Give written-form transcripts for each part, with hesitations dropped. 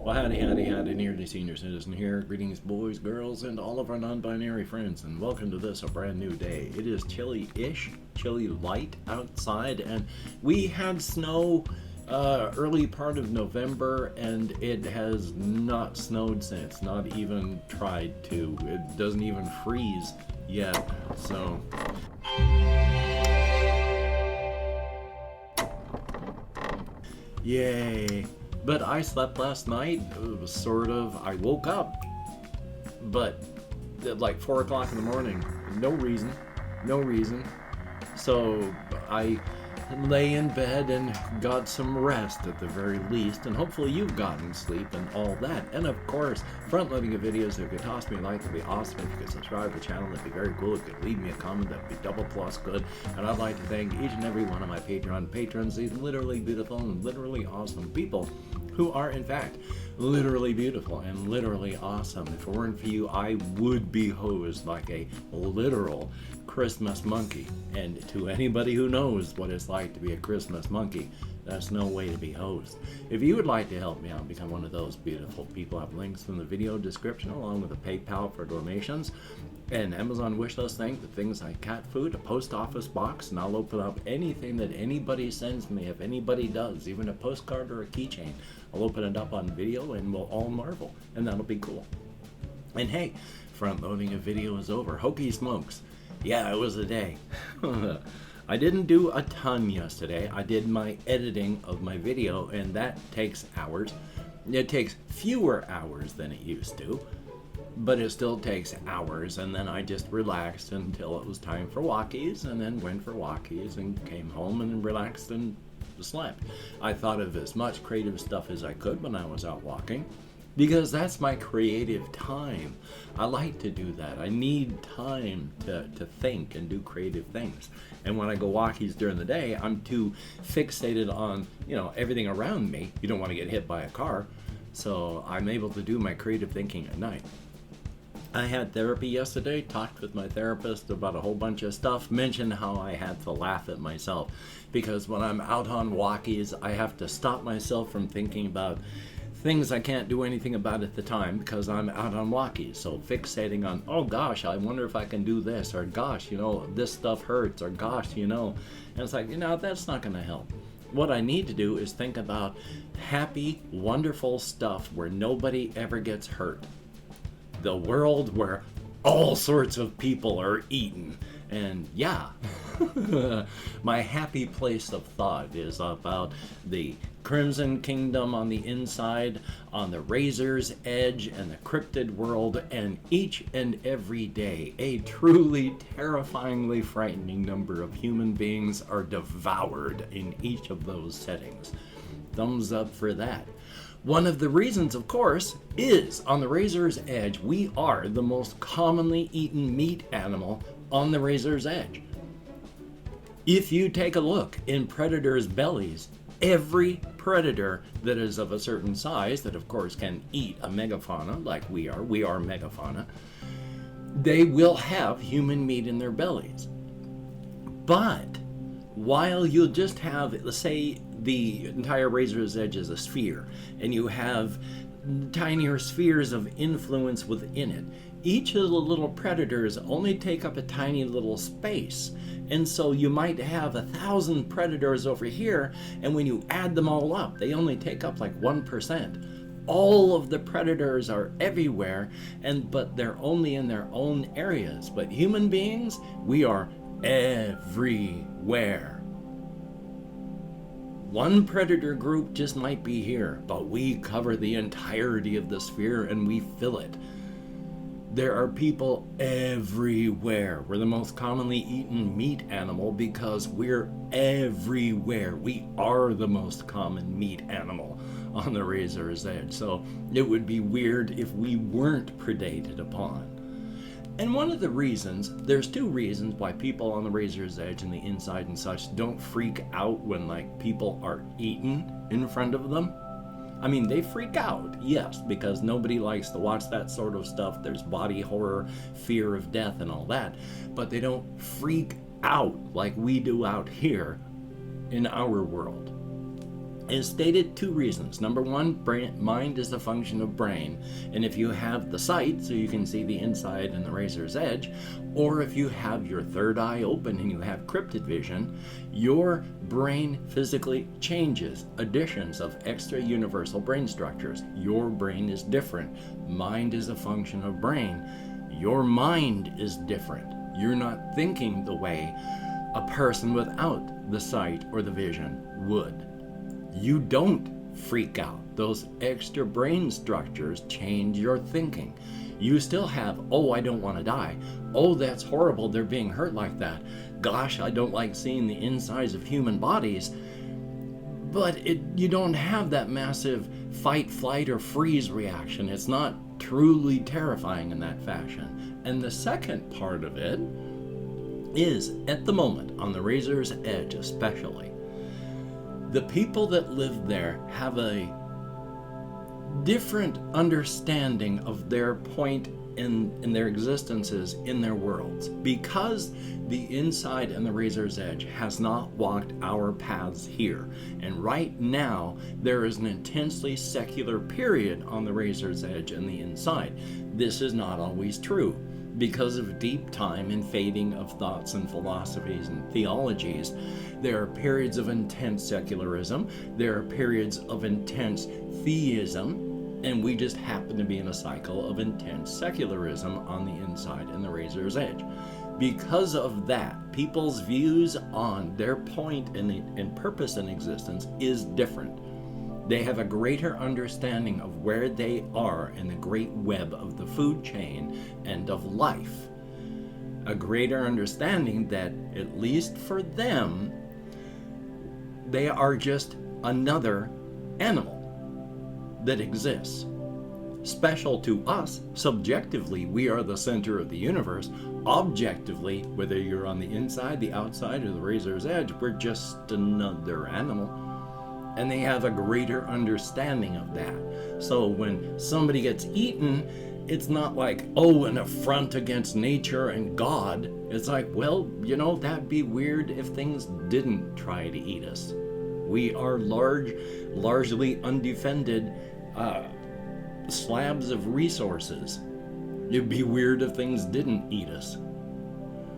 Well, howdy, nearly senior citizen here. Greetings, boys, girls, and all of our non-binary friends, and welcome to this, a brand new day. It is chilly-ish, chilly light outside, and we had snow early part of November, and it has not snowed since, not even tried to. It doesn't even freeze yet, so... Yay! But I slept last night. It was I woke up, but at like 4 o'clock in the morning. No reason. So I lay in bed and got some rest at the very least, and hopefully you've gotten sleep and all that. And of course, front-loading of videos, if you could toss me a like, that'd be awesome. If you could subscribe to the channel, that'd be very cool. If you could leave me a comment, that'd be double plus good. And I'd like to thank each and every one of my Patreon patrons, these literally beautiful and literally awesome people who are in fact literally beautiful and literally awesome. If it weren't for you, I would be hosed like a literal Christmas monkey. And to anybody who knows what it's like to be a Christmas monkey, that's no way to be hosed. If you would like to help me out, become one of those beautiful people, I have links in the video description along with a PayPal for donations, an Amazon wishlist link with things like cat food, a post office box, and I'll open up anything that anybody sends me. If anybody does, even a postcard or a keychain, I'll open it up on video and we'll all marvel, and that'll be cool. And hey, front loading a video is over. Hokey smokes. Yeah, it was a day. I didn't do a ton yesterday. I did my editing of my video, and that takes hours. It takes fewer hours than it used to, but it still takes hours. And then I just relaxed until it was time for walkies, and then went for walkies and came home and relaxed and slept. I thought of as much creative stuff as I could when I was out walking, because that's my creative time. I like to do that. I need time to think and do creative things. And when I go walkies during the day, I'm too fixated on, everything around me. You don't want to get hit by a car. So I'm able to do my creative thinking at night. I had therapy yesterday, talked with my therapist about a whole bunch of stuff, mentioned how I had to laugh at myself. Because when I'm out on walkies, I have to stop myself from thinking about things I can't do anything about at the time because I'm out on walkies. So fixating on, oh gosh, I wonder if I can do this, or gosh, this stuff hurts, or gosh, and it's like, that's not going to help. What I need to do is think about happy, wonderful stuff where nobody ever gets hurt. The world where all sorts of people are eaten. And yeah, my happy place of thought is about the Crimson Kingdom on the inside, on the razor's edge, and the cryptid world, and each and every day, a truly terrifyingly frightening number of human beings are devoured in each of those settings. Thumbs up for that. One of the reasons, of course, is on the razor's edge, we are the most commonly eaten meat animal on the razor's edge. If you take a look in predators' bellies, every predator that is of a certain size, that of course can eat a megafauna like we are megafauna, they will have human meat in their bellies. But while you'll just have, let's say, the entire razor's edge is a sphere, and you have tinier spheres of influence within it, each of the little predators only take up a tiny little space. And so you might have 1,000 predators over here, and when you add them all up, they only take up like 1%. All of the predators are everywhere, but they're only in their own areas. But human beings, we are everywhere. One predator group just might be here, but we cover the entirety of the sphere and we fill it. There are people everywhere. We're the most commonly eaten meat animal because we're everywhere. We are the most common meat animal on the razor's edge. So it would be weird if we weren't predated upon. And one of the reasons, there's two reasons why people on the razor's edge and the inside and such don't freak out when people are eaten in front of them. I mean, they freak out, yes, because nobody likes to watch that sort of stuff. There's body horror, fear of death, and all that. But they don't freak out like we do out here in our world. is stated 2 reasons. Number 1, mind is a function of brain. And if you have the sight, so you can see the inside and the razor's edge, or if you have your third eye open and you have cryptid vision, your brain physically changes. Additions of extra universal brain structures. Your brain is different. Mind is a function of brain. Your mind is different. You're not thinking the way a person without the sight or the vision would. You don't freak out. Those extra brain structures change your thinking. You still have, oh, I don't want to die. Oh, that's horrible, they're being hurt like that. Gosh, I don't like seeing the insides of human bodies. But you don't have that massive fight, flight, or freeze reaction. It's not truly terrifying in that fashion. And the second part of it is, at the moment, on the razor's edge especially, the people that live there have a different understanding of their point in their existences in their worlds, because the inside and the razor's edge has not walked our paths here. And right now there is an intensely secular period on the razor's edge and the inside. This is not always true. Because of deep time and fading of thoughts and philosophies and theologies, there are periods of intense secularism, there are periods of intense theism, and we just happen to be in a cycle of intense secularism on the inside and the razor's edge. Because of that, people's views on their point and purpose in existence is different. They have a greater understanding of where they are in the great web of the food chain and of life. A greater understanding that, at least for them, they are just another animal that exists. Special to us, subjectively, we are the center of the universe. Objectively, whether you're on the inside, the outside, or the razor's edge, we're just another animal. And they have a greater understanding of that. So when somebody gets eaten, it's not like, oh, an affront against nature and God. It's like, well, that'd be weird if things didn't try to eat us. We are largely undefended slabs of resources. It'd be weird if things didn't eat us.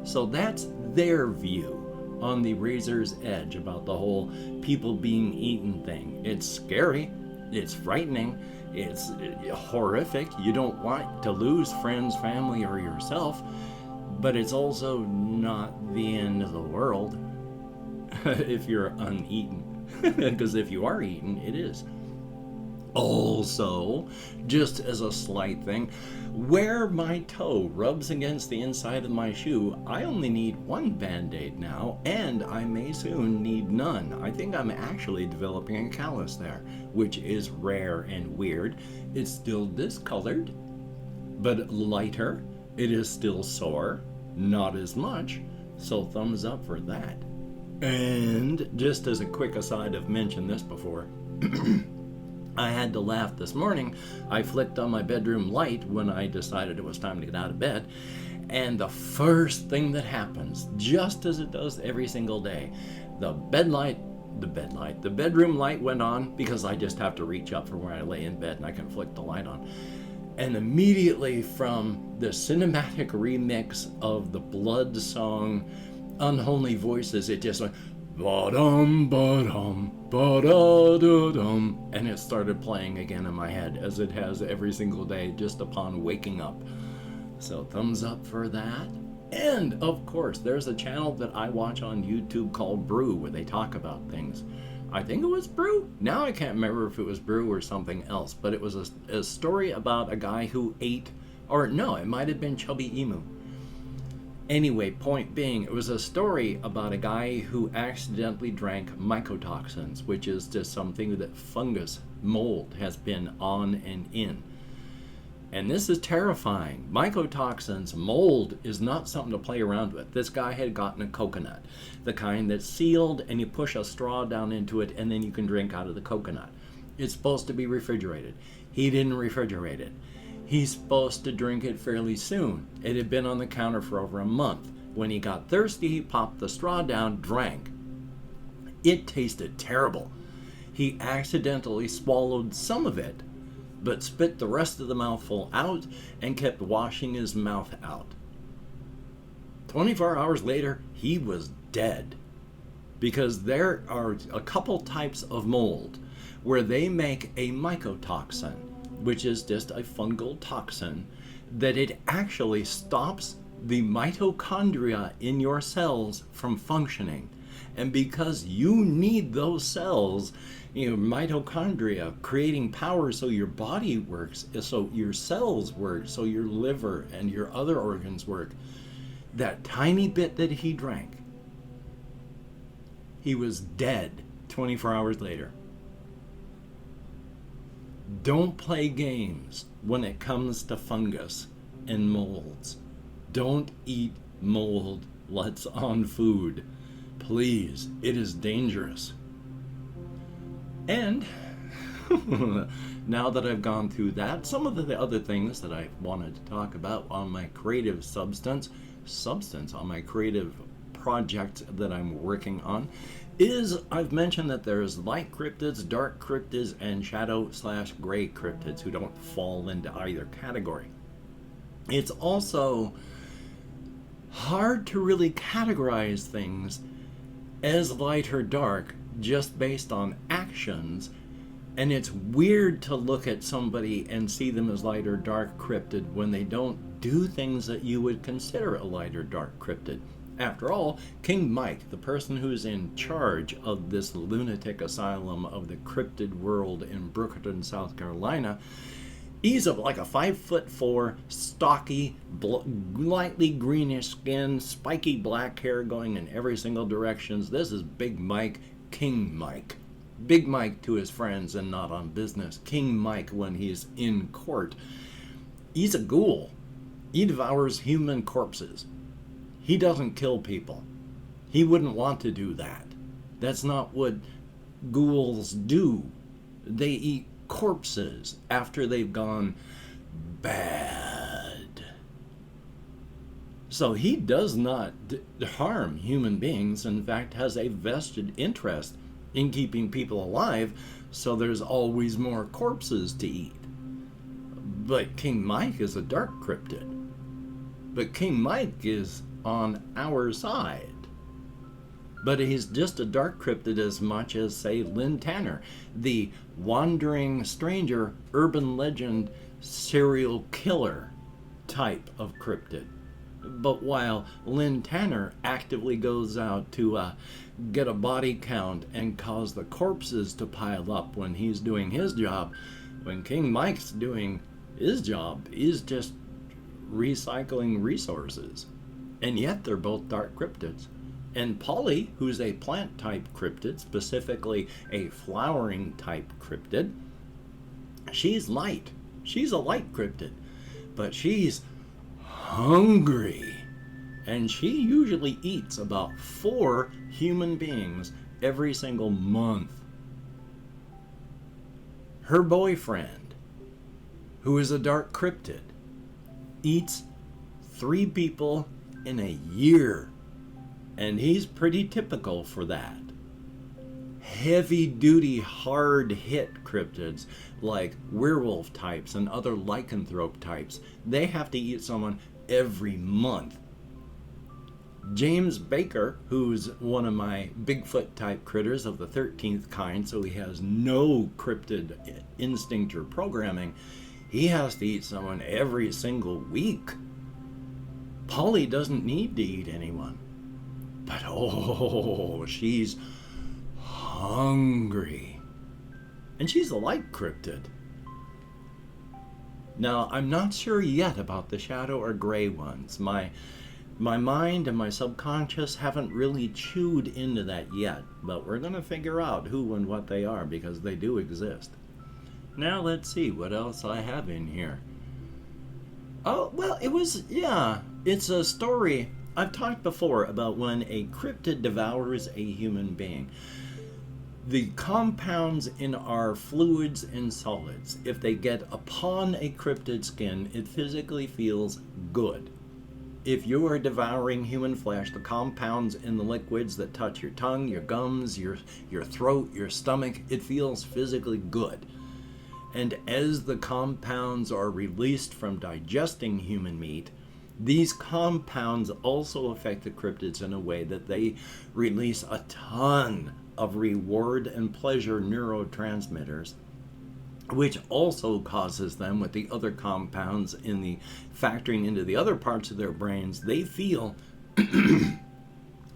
So that's their view on the razor's edge about the whole people being eaten thing. It's scary, it's frightening, it's horrific. You don't want to lose friends, family, or yourself, but it's also not the end of the world if you're uneaten. Because if you are eaten, it is. Also, just as a slight thing, where my toe rubs against the inside of my shoe, I only need one Band-Aid now, and I may soon need none. I think I'm actually developing a callus there, which is rare and weird. It's still discolored, but lighter. It is still sore, not as much, so thumbs up for that. And just as a quick aside, I've mentioned this before, I had to laugh this morning. I flicked on my bedroom light when I decided it was time to get out of bed, and the first thing that happens, just as it does every single day, the bedroom light went on, because I just have to reach up from where I lay in bed and I can flick the light on. And immediately from the cinematic remix of the Blood song Unholy Voices, it just went ba-dum, ba-dum, ba-da-da-dum, and it started playing again in my head, as it has every single day just upon waking up. So thumbs up for that. And of course, there's a channel that I watch on YouTube called Brew, where they talk about things. I think it was Brew. Now I can't remember if it was Brew or something else, but it was a story about a guy who ate, or no, it might have been Chubby Emu. Anyway, point being, it was a story about a guy who accidentally drank mycotoxins, which is just something that fungus, mold, has been on and in. And this is terrifying. Mycotoxins, mold, is not something to play around with. This guy had gotten a coconut, the kind that's sealed and you push a straw down into it and then you can drink out of the coconut. It's supposed to be refrigerated. He didn't refrigerate it. He's supposed to drink it fairly soon. It had been on the counter for over a month. When he got thirsty, he popped the straw down, drank. It tasted terrible. he accidentally swallowed some of it, but spit the rest of the mouthful out and kept washing his mouth out. 24 hours later, he was dead. Because there are a couple types of mold where they make a mycotoxin, which is just a fungal toxin, that it actually stops the mitochondria in your cells from functioning. And because you need those cells, mitochondria creating power so your body works, so your cells work, so your liver and your other organs work, that tiny bit that he drank, he was dead 24 hours later. Don't play games when it comes to fungus and molds. Don't eat mold that's on food. Please, it is dangerous. And now that I've gone through that, some of the other things that I wanted to talk about on my creative substance on my creative project that I'm working on is I've mentioned that there's light cryptids, dark cryptids, and shadow/gray cryptids who don't fall into either category. It's also hard to really categorize things as light or dark just based on actions, and it's weird to look at somebody and see them as light or dark cryptid when they don't do things that you would consider a light or dark cryptid. After all, King Mike, the person who's in charge of this lunatic asylum of the cryptid world in Brooklyn, South Carolina, he's like a 5'4", stocky, lightly greenish skin, spiky black hair going in every single direction. This is Big Mike, King Mike. Big Mike to his friends and not on business. King Mike when he's in court. He's a ghoul. He devours human corpses. He doesn't kill people. He wouldn't want to do that. That's not what ghouls do. They eat corpses after they've gone bad. So he does not harm human beings. In fact, has a vested interest in keeping people alive, so there's always more corpses to eat. But King Mike is a dark cryptid. But King Mike is on our side. But he's just a dark cryptid as much as, say, Lynn Tanner, the wandering stranger, urban legend, serial killer type of cryptid. But while Lynn Tanner actively goes out to get a body count and cause the corpses to pile up when he's doing his job, when King Mike's doing his job, he's just recycling resources. And yet they're both dark cryptids. And Polly, who's a plant type cryptid, specifically a flowering type cryptid, she's light. She's a light cryptid, but she's hungry. And she usually eats about 4 human beings every single month. Her boyfriend, who is a dark cryptid, eats 3 people in a year, and he's pretty typical for that. Heavy-duty, hard-hit cryptids like werewolf types and other lycanthrope types, they have to eat someone every month. James Baker, who's one of my Bigfoot type critters of the 13th kind, so he has no cryptid instinct or programming, he has to eat someone every single week. Polly doesn't need to eat anyone. But oh, she's hungry. And she's a light cryptid. Now, I'm not sure yet about the shadow or gray ones. My mind and my subconscious haven't really chewed into that yet, but we're going to figure out who and what they are because they do exist. Now let's see what else I have in here. Oh, well, it's a story. I've talked before about when a cryptid devours a human being. The compounds in our fluids and solids, if they get upon a cryptid skin, it physically feels good. If you are devouring human flesh, the compounds in the liquids that touch your tongue, your gums, your throat, your stomach, it feels physically good. And as the compounds are released from digesting human meat, these compounds also affect the cryptids in a way that they release a ton of reward and pleasure neurotransmitters, which also causes them, with the other compounds in the factoring into the other parts of their brains, they feel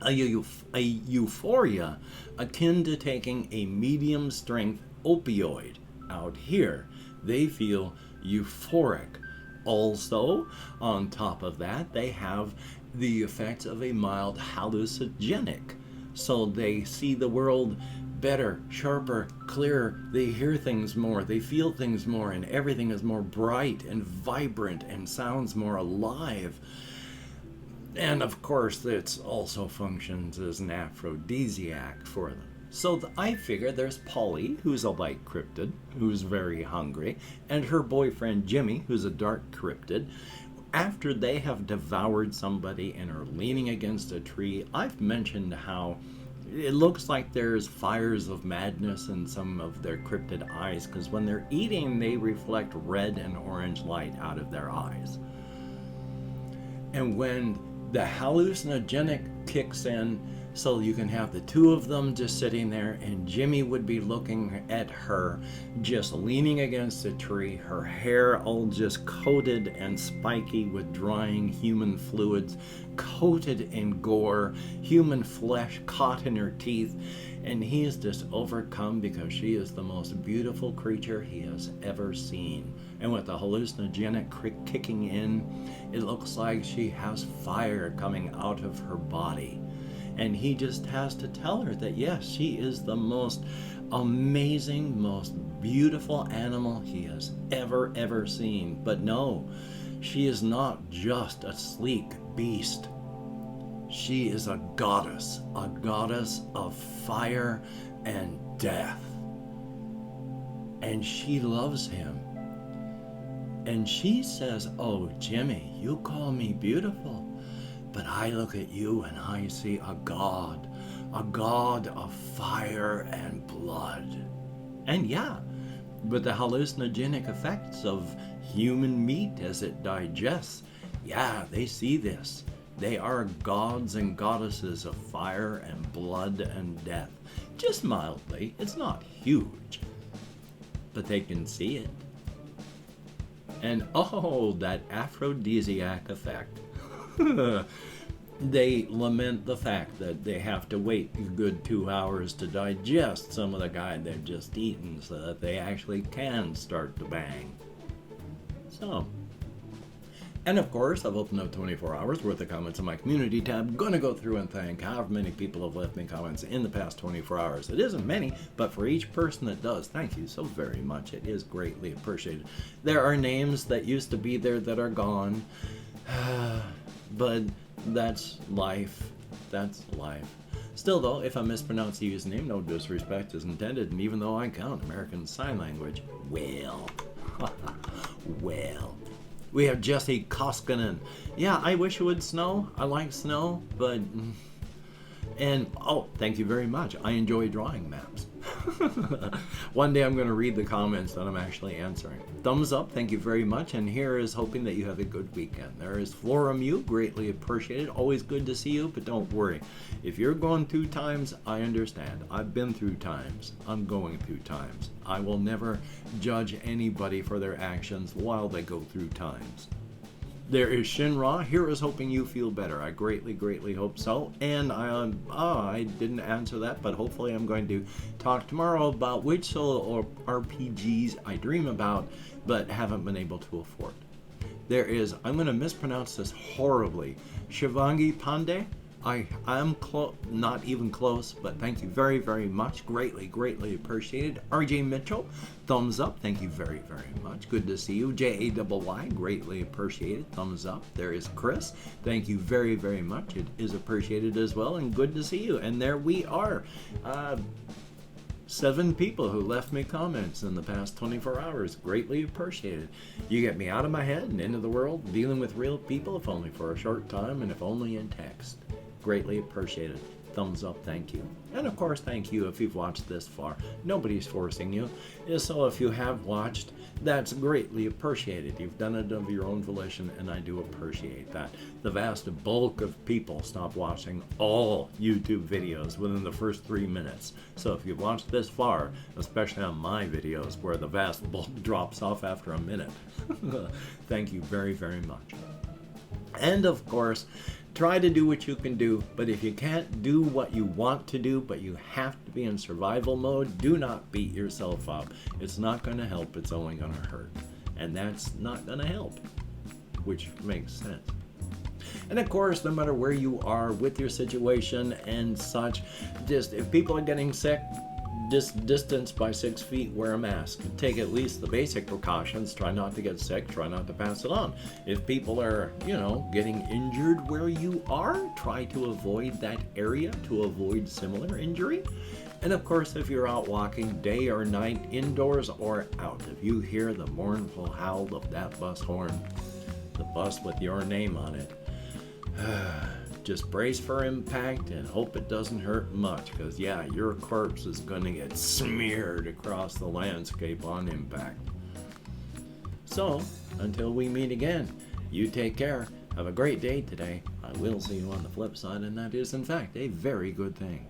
a euphoria akin to taking a medium strength opioid. Out here, they feel euphoric. Also, on top of that, they have the effects of a mild hallucinogenic. So they see the world better, sharper, clearer. They hear things more, they feel things more, and everything is more bright and vibrant and sounds more alive. And of course, it also functions as an aphrodisiac for them. So I figure there's Polly, who's a light cryptid, who's very hungry, and her boyfriend Jimmy, who's a dark cryptid. After they have devoured somebody and are leaning against a tree, I've mentioned how it looks like there's fires of madness in some of their cryptid eyes, because when they're eating, they reflect red and orange light out of their eyes. And when the hallucinogenic kicks in, so you can have the two of them just sitting there, and Jimmy would be looking at her, just leaning against a tree, her hair all just coated and spiky with drying human fluids, coated in gore, human flesh caught in her teeth, and he is just overcome because she is the most beautiful creature he has ever seen. And with the hallucinogenic kicking in, it looks like she has fire coming out of her body. And he just has to tell her that, yes, she is the most amazing, most beautiful animal he has ever seen. But no, she is not just a sleek beast. She is a goddess of fire and death. And she loves him. And she says, "Oh, Jimmy, you call me beautiful. But I look at you and I see a god of fire and blood." And yeah, but the hallucinogenic effects of human meat as it digests, yeah, they see this. They are gods and goddesses of fire and blood and death. Just mildly, it's not huge, but they can see it. And oh, that aphrodisiac effect. They lament the fact that they have to wait a good 2 hours to digest some of the guy they've just eaten so that they actually can start to bang. So, and of course, I've opened up 24 hours worth of comments in my community tab. Gonna go through and thank however many people have left me comments in the past 24 hours. It isn't many, but for each person that does, thank you so very much. It is greatly appreciated. There are names that used to be there that are gone. But that's life. That's life. Still though, if I mispronounce the username, no disrespect is intended, and even though I count American Sign Language, well. We have Jesse Koskinen. Yeah, I wish it would snow. I like snow, but... And, oh, thank you very much. I enjoy drawing maps. One day I'm going to read the comments that I'm actually answering. Thumbs up, thank you very much. And here is hoping that you have a good weekend. There is Flora Mew, greatly appreciated. Always good to see you, but don't worry. If you're going through times, I understand. I've been through times. I'm going through times. I will never judge anybody for their actions while they go through times. There is Shinra. Here is hoping you feel better. I greatly hope so. And I didn't answer that, but hopefully I'm going to talk tomorrow about which solo RPGs I dream about, but haven't been able to afford. There is, I'm going to mispronounce this horribly, Shivangi Pandey. I'm not even close, but thank you very much. Greatly appreciated. RJ Mitchell, thumbs up. Thank you very much. Good to see you. JAYY, greatly appreciated. Thumbs up. There is Chris. Thank you very much. It is appreciated as well, and good to see you. And there we are. 7 people who left me comments in the past 24 hours. Greatly appreciated. You get me out of my head and into the world, dealing with real people, if only for a short time and if only in text. Greatly appreciated. Thumbs up, thank you. And of course, thank you if you've watched this far. Nobody's forcing you. So if you have watched, that's greatly appreciated. You've done it of your own volition, and I do appreciate that. The vast bulk of people stop watching all YouTube videos within the first 3 minutes. So if you've watched this far, especially on my videos where the vast bulk drops off after a minute, thank you very, very much. And of course, try to do what you can do, but if you can't do what you want to do, but you have to be in survival mode, do not beat yourself up. It's not going to help, it's only going to hurt. And that's not going to help, which makes sense. And of course, no matter where you are with your situation and such, just if people are getting sick, distance by 6 feet, wear a mask. Take at least the basic precautions. Try not to get sick. Try not to pass it on. If people are, getting injured where you are, try to avoid that area to avoid similar injury. And of course, if you're out walking day or night, indoors or out, if you hear the mournful howl of that bus horn, the bus with your name on it, just brace for impact and hope it doesn't hurt much, because yeah, your corpse is going to get smeared across the landscape on impact. So, until we meet again, you take care. Have a great day today. I will see you on the flip side, and that is in fact a very good thing.